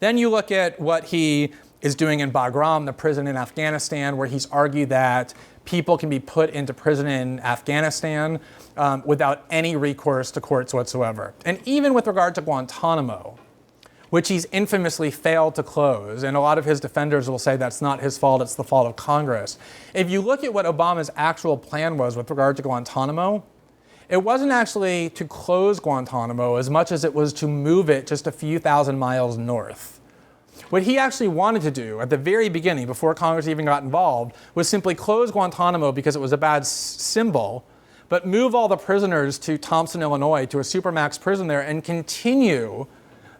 Then you look at what he is doing in Bagram, the prison in Afghanistan, where he's argued that people can be put into prison in Afghanistan without any recourse to courts whatsoever. And even with regard to Guantanamo, which he's infamously failed to close, and a lot of his defenders will say that's not his fault, it's the fault of Congress. If you look at what Obama's actual plan was with regard to Guantanamo, it wasn't actually to close Guantanamo as much as it was to move it just a few thousand miles north. What he actually wanted to do at the very beginning, before Congress even got involved, was simply close Guantanamo because it was a bad symbol, but move all the prisoners to Thompson, Illinois, to a supermax prison there, and continue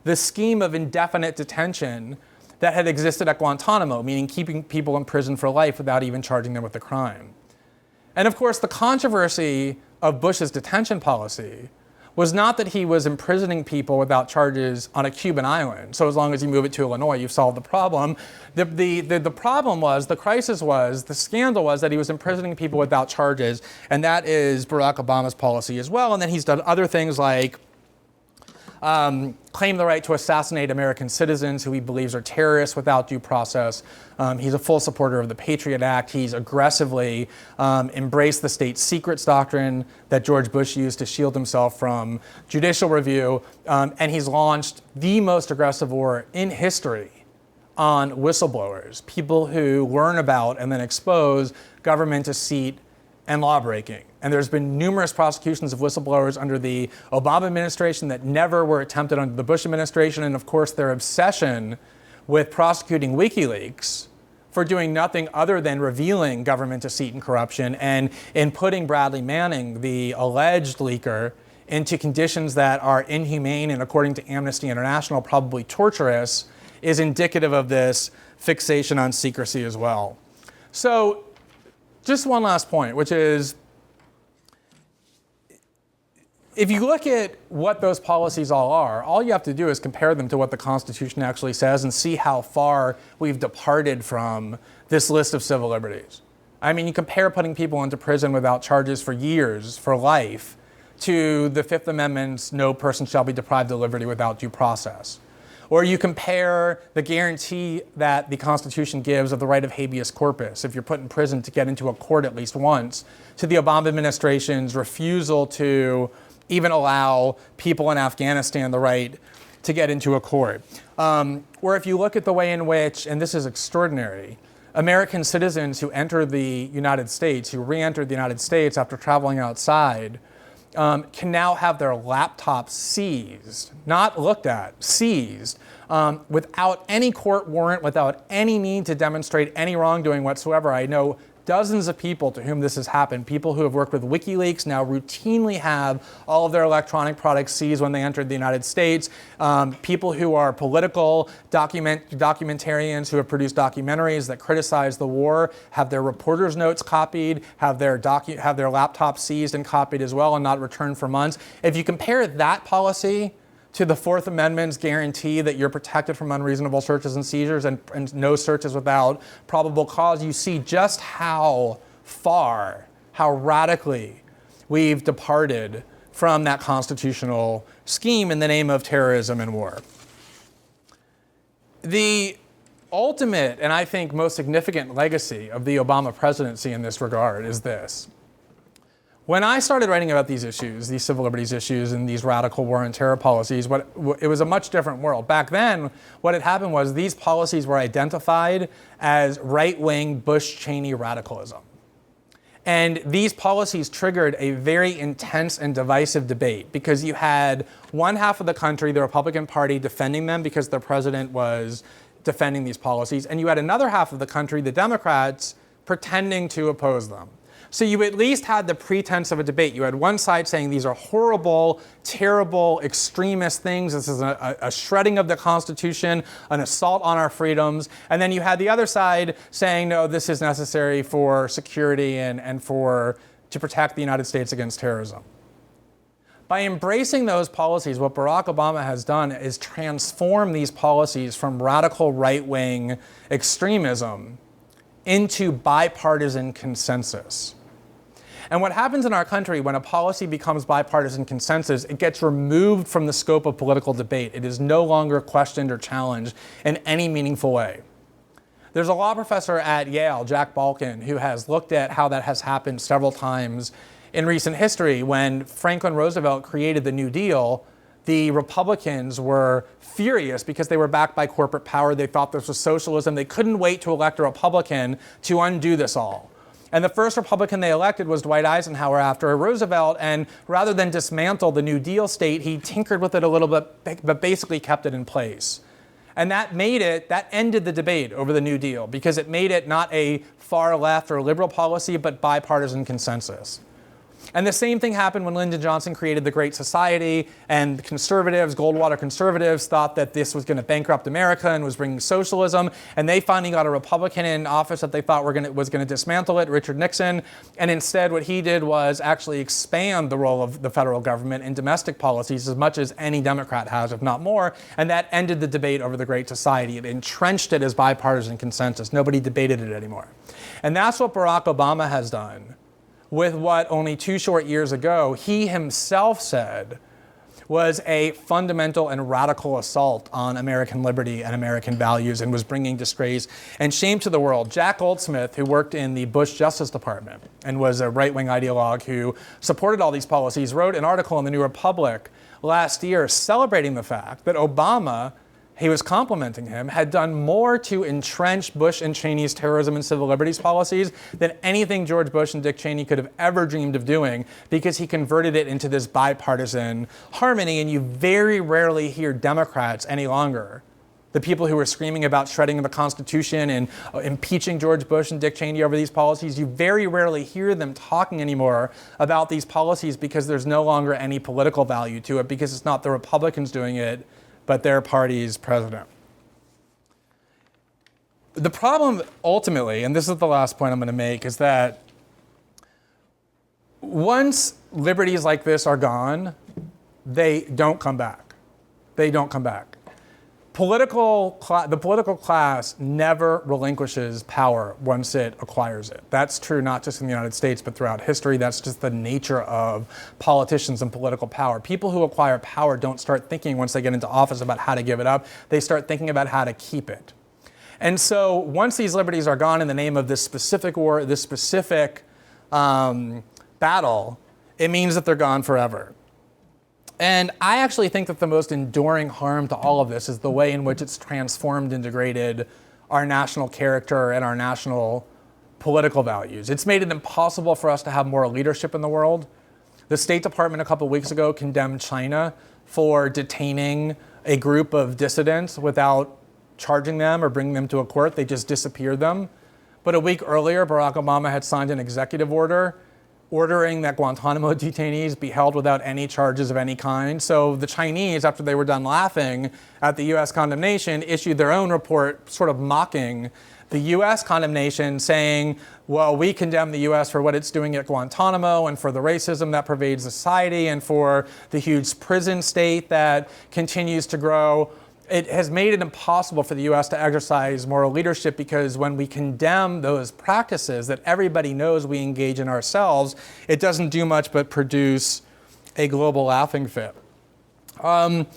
the scheme of indefinite detention that had existed at Guantanamo, meaning keeping people in prison for life without even charging them with the crime. And of course, the controversy of Bush's detention policy was not that he was imprisoning people without charges on a Cuban island. So as long as you move it to Illinois, you've solved the problem. The problem was, the crisis was, the scandal was that he was imprisoning people without charges, and that is Barack Obama's policy as well. And then he's done other things like claim the right to assassinate American citizens who he believes are terrorists without due process. He's a full supporter of the Patriot Act. He's aggressively embraced the state secrets doctrine that George Bush used to shield himself from judicial review. And he's launched the most aggressive war in history on whistleblowers, people who learn about and then expose government deceit and lawbreaking. And there's been numerous prosecutions of whistleblowers under the Obama administration that never were attempted under the Bush administration. And of course, their obsession with prosecuting WikiLeaks for doing nothing other than revealing government deceit and corruption, and in putting Bradley Manning, the alleged leaker, into conditions that are inhumane and, according to Amnesty International, probably torturous, is indicative of this fixation on secrecy as well. So just one last point, which is, if you look at what those policies all are, all you have to do is compare them to what the Constitution actually says and see how far we've departed from this list of civil liberties. I mean, you compare putting people into prison without charges for years, for life, to the Fifth Amendment's no person shall be deprived of liberty without due process. Or you compare the guarantee that the Constitution gives of the right of habeas corpus, if you're put in prison to get into a court at least once, to the Obama administration's refusal to even allow people in Afghanistan the right to get into a court. Or if you look at the way in which, and this is extraordinary, American citizens who enter the United States, who re-entered the United States after traveling outside, can now have their laptops seized, not looked at, seized, without any court warrant, without any need to demonstrate any wrongdoing whatsoever. I know dozens of people to whom this has happened, people who have worked with WikiLeaks now routinely have all of their electronic products seized when they entered the United States. People who are political documentarians who have produced documentaries that criticize the war have their reporter's notes copied, have their laptops seized and copied as well and not returned for months. If you compare that policy to the Fourth Amendment's guarantee that you're protected from unreasonable searches and seizures and no searches without probable cause, you see just how far, how radically we've departed from that constitutional scheme in the name of terrorism and war. The ultimate, and I think most significant legacy of the Obama presidency in this regard is this. When I started writing about these issues, these civil liberties issues and these radical war and terror policies, it was a much different world. Back then, what had happened was these policies were identified as right-wing Bush-Cheney radicalism. And these policies triggered a very intense and divisive debate because you had one half of the country, the Republican Party, defending them because their president was defending these policies, and you had another half of the country, the Democrats, pretending to oppose them. So you at least had the pretense of a debate. You had one side saying these are horrible, terrible, extremist things. This is a shredding of the Constitution, an assault on our freedoms. And then you had the other side saying, no, this is necessary for security and to protect the United States against terrorism. By embracing those policies, what Barack Obama has done is transform these policies from radical right-wing extremism into bipartisan consensus. And what happens in our country when a policy becomes bipartisan consensus, it gets removed from the scope of political debate. It is no longer questioned or challenged in any meaningful way. There's a law professor at Yale, Jack Balkin, who has looked at how that has happened several times in recent history. When Franklin Roosevelt created the New Deal, the Republicans were furious because they were backed by corporate power. They thought this was socialism. They couldn't wait to elect a Republican to undo this all. And the first Republican they elected was Dwight Eisenhower after Roosevelt, and rather than dismantle the New Deal state, he tinkered with it a little bit, but basically kept it in place. And that ended the debate over the New Deal, because it made it not a far left or liberal policy, but bipartisan consensus. And the same thing happened when Lyndon Johnson created the Great Society, and conservatives, Goldwater conservatives, thought that this was going to bankrupt America and was bringing socialism. And they finally got a Republican in office that they thought was going to dismantle it, Richard Nixon. And instead, what he did was actually expand the role of the federal government in domestic policies as much as any Democrat has, if not more. And that ended the debate over the Great Society. It entrenched it as bipartisan consensus. Nobody debated it anymore. And that's what Barack Obama has done with what only 2 short years ago he himself said was a fundamental and radical assault on American liberty and American values, and was bringing disgrace and shame to the world. Jack Goldsmith, who worked in the Bush Justice Department and was a right-wing ideologue who supported all these policies, wrote an article in the New Republic last year celebrating the fact that Obama, he was complimenting him, had done more to entrench Bush and Cheney's terrorism and civil liberties policies than anything George Bush and Dick Cheney could have ever dreamed of doing, because he converted it into this bipartisan harmony. And you very rarely hear Democrats any longer, the people who were screaming about shredding the Constitution and impeaching George Bush and Dick Cheney over these policies, you very rarely hear them talking anymore about these policies, because there's no longer any political value to it, because it's not the Republicans doing it, but their party's president. The problem ultimately, and this is the last point I'm going to make, is that once liberties like this are gone, they don't come back. They don't come back. The political class never relinquishes power once it acquires it. That's true not just in the United States, but throughout history. That's just the nature of politicians and political power. People who acquire power don't start thinking once they get into office about how to give it up. They start thinking about how to keep it. And so once these liberties are gone in the name of this specific war, this specific battle, it means that they're gone forever. And I actually think that the most enduring harm to all of this is the way in which it's transformed and degraded our national character and our national political values. It's made it impossible for us to have moral leadership in the world. The State Department a couple of weeks ago condemned China for detaining a group of dissidents without charging them or bringing them to a court. They just disappeared them. But a week earlier, Barack Obama had signed an executive order ordering that Guantanamo detainees be held without any charges of any kind. So the Chinese, after they were done laughing at the U.S. condemnation, issued their own report sort of mocking the U.S. condemnation, saying, well, we condemn the U.S. for what it's doing at Guantanamo and for the racism that pervades society and for the huge prison state that continues to grow. It has made it impossible for the U.S. to exercise moral leadership, because when we condemn those practices that everybody knows we engage in ourselves, it doesn't do much but produce a global laughing fit. The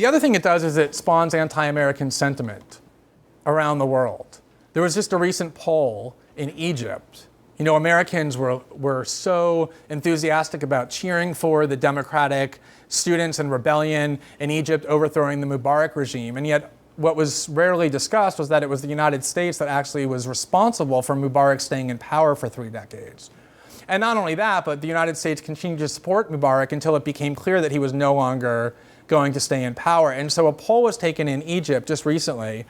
other thing it does is it spawns anti-American sentiment around the world. There was just a recent poll in Egypt. You know, Americans were so enthusiastic about cheering for the democratic students in rebellion in Egypt overthrowing the Mubarak regime. And yet what was rarely discussed was that it was the United States that actually was responsible for Mubarak staying in power for 3 decades. And not only that, but the United States continued to support Mubarak until it became clear that he was no longer going to stay in power. And so a poll was taken in Egypt just recently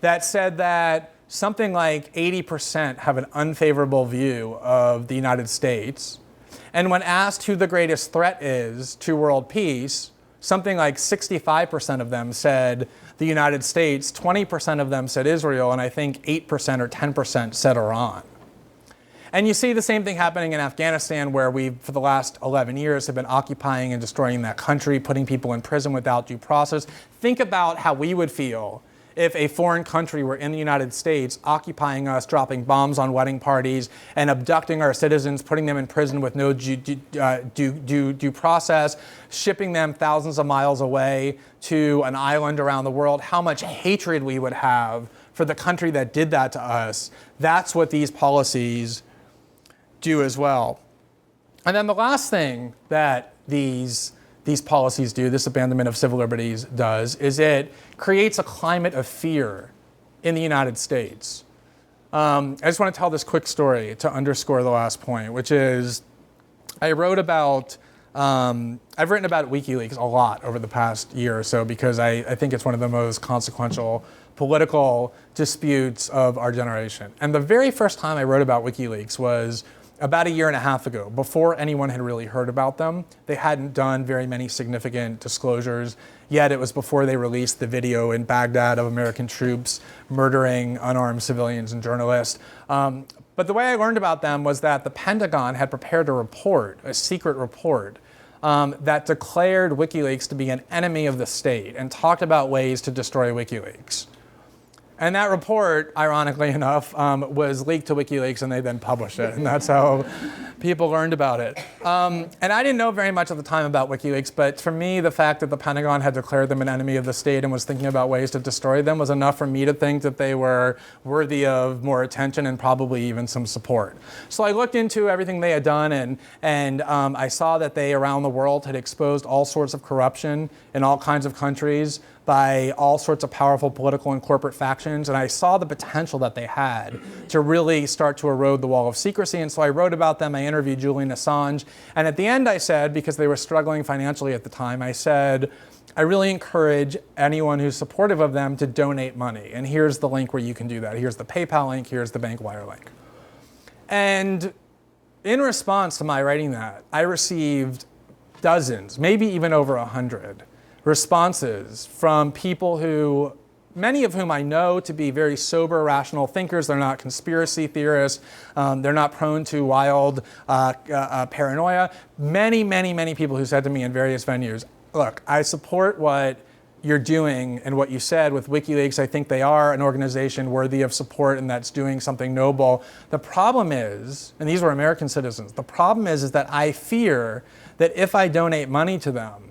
that said that something like 80% have an unfavorable view of the United States. And when asked who the greatest threat is to world peace, something like 65% of them said the United States, 20% of them said Israel, and I think 8% or 10% said Iran. And you see the same thing happening in Afghanistan, where we, for the last 11 years, have been occupying and destroying that country, putting people in prison without due process. Think about how we would feel if a foreign country were in the United States, occupying us, dropping bombs on wedding parties, and abducting our citizens, putting them in prison with no due process, shipping them thousands of miles away to an island around the world. How much hatred we would have for the country that did that to us. That's what these policies do as well. And then the last thing that these policies do, this abandonment of civil liberties does, is it creates a climate of fear in the United States. I just want to tell this quick story to underscore the last point, which is I've written about WikiLeaks a lot over the past year or so because I think it's one of the most consequential political disputes of our generation. And the very first time I wrote about WikiLeaks was about 1.5 years ago, before anyone had really heard about them. They hadn't done very many significant disclosures, yet it was before they released the video in Baghdad of American troops murdering unarmed civilians and journalists. But the way I learned about them was that the Pentagon had prepared a report, a secret report, that declared WikiLeaks to be an enemy of the state and talked about ways to destroy WikiLeaks. And that report, ironically enough, was leaked to WikiLeaks and they then published it. And that's how people learned about it. And I didn't know very much at the time about WikiLeaks, but for me, the fact that the Pentagon had declared them an enemy of the state and was thinking about ways to destroy them was enough for me to think that they were worthy of more attention and probably even some support. So I looked into everything they had done, and I saw that they, around the world, had exposed all sorts of corruption in all kinds of countries by all sorts of powerful political and corporate factions, and I saw the potential that they had to really start to erode the wall of secrecy, and so I wrote about them. I interviewed Julian Assange, and at the end I said, because they were struggling financially at the time, I said, I really encourage anyone who's supportive of them to donate money, and here's the link where you can do that. Here's the PayPal link, here's the bank wire link. And in response to my writing that, I received dozens, maybe even over 100, responses from people who, many of whom I know to be very sober, rational thinkers. They're not conspiracy theorists. They're not prone to wild paranoia. Many people who said to me in various venues, look, I support what you're doing and what you said with WikiLeaks. I think they are an organization worthy of support and that's doing something noble. The problem is, and these were American citizens, the problem is that I fear that if I donate money to them,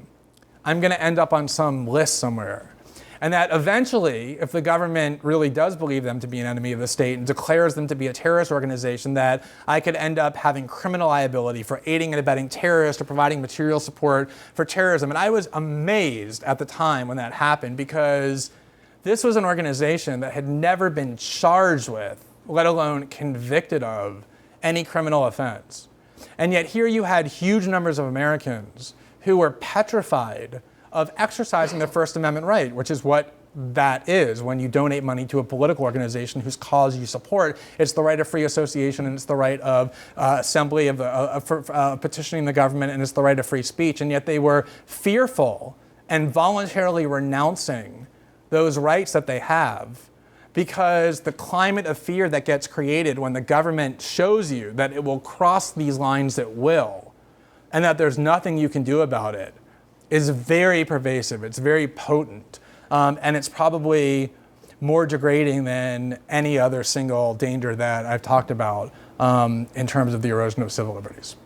I'm going to end up on some list somewhere. And that eventually, if the government really does believe them to be an enemy of the state and declares them to be a terrorist organization, that I could end up having criminal liability for aiding and abetting terrorists or providing material support for terrorism. And I was amazed at the time when that happened, because this was an organization that had never been charged with, let alone convicted of, any criminal offense. And yet here you had huge numbers of Americans who were petrified of exercising their First Amendment right, which is what that is when you donate money to a political organization whose cause you support. It's the right of free association, and it's the right of assembly, of petitioning the government, and it's the right of free speech. And yet they were fearful and voluntarily renouncing those rights that they have, because the climate of fear that gets created when the government shows you that it will cross these lines at will, and that there's nothing you can do about it, is very pervasive. It's very potent. And it's probably more degrading than any other single danger that I've talked about in terms of the erosion of civil liberties.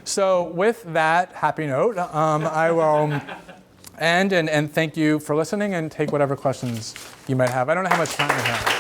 So with that happy note, I will end and thank you for listening and take whatever questions you might have. I don't know how much time we have.